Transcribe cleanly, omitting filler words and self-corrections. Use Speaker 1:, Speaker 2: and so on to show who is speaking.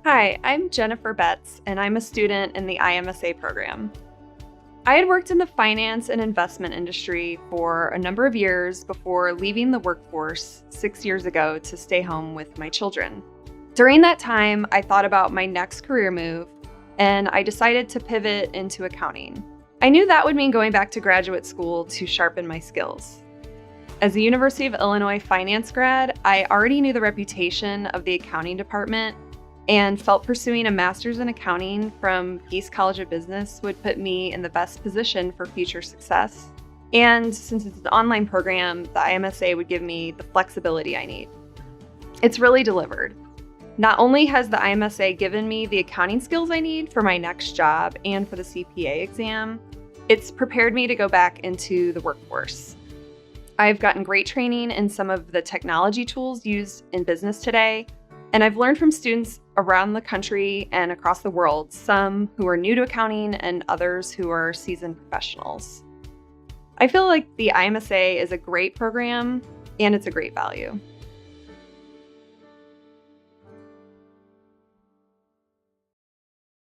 Speaker 1: Hi, I'm Jennifer Betz, and I'm a student in the iMSA program. I had worked in the finance and investment industry for a number of years before leaving the workforce 6 years ago to stay home with my children. During that time, I thought about my next career move, and I decided to pivot into accounting. I knew that would mean going back to graduate school to sharpen my skills. As a University of Illinois finance grad, I already knew the reputation of the accounting department and felt pursuing a master's in accounting from Gies College of Business would put me in the best position for future success. And since it's an online program, the iMSA would give me the flexibility I need. It's really delivered. Not only has the iMSA given me the accounting skills I need for my next job and for the CPA exam, it's prepared me to go back into the workforce. I've gotten great training in some of the technology tools used in business today, and I've learned from students around the country and across the world, some who are new to accounting and others who are seasoned professionals. I feel like the iMSA is a great program and it's a great value.